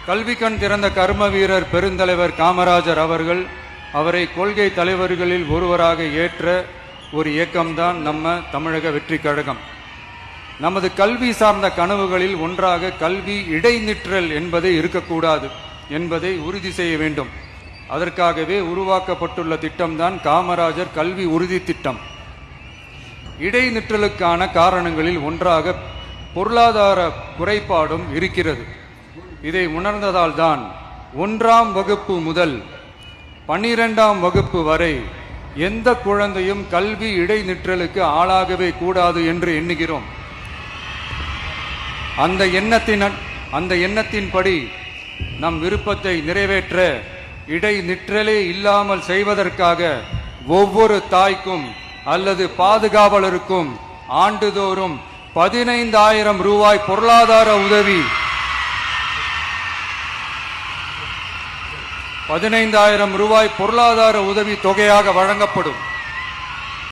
கல்வி கண் திறந்த கர்ம வீரர் பெருந்தலைவர் காமராஜர் அவர்கள் அவரை கொள்கை தலைவர்களில் ஒருவராக ஏற்ற ஒரு இயக்கம்தான் நம்ம தமிழக வெற்றி கழகம். நமது கல்வி சார்ந்த கனவுகளில் ஒன்றாக கல்வி இடைநிற்றல் என்பதை இருக்கக்கூடாது என்பதை உறுதி செய்ய வேண்டும். அதற்காகவே உருவாக்கப்பட்டுள்ள திட்டம்தான் காமராஜர் கல்வி உறுதி திட்டம். இடைநிற்றலுக்கான காரணங்களில் ஒன்றாக பொருளாதார குறைபாடும் இருக்கிறது. இதை உணர்ந்ததால் தான் 1ஆம் வகுப்பு முதல் 12ஆம் வகுப்பு வரை எந்த குழந்தையும் கல்வி இடைநிற்றலுக்கு ஆளாகவே கூடாது என்று எண்ணுகிறோம். அந்த எண்ணத்தின்படி நம் விருப்பத்தை நிறைவேற்ற இடைநிற்றலே இல்லாமல் செய்வதற்காக ஒவ்வொரு தாய்க்கும் அல்லது பாதுகாவலருக்கும் ஆண்டுதோறும் 15,000 ரூபாய் பொருளாதார உதவி 15,000 ரூபாய் பொருளாதார உதவி தொகையாக வழங்கப்படும்.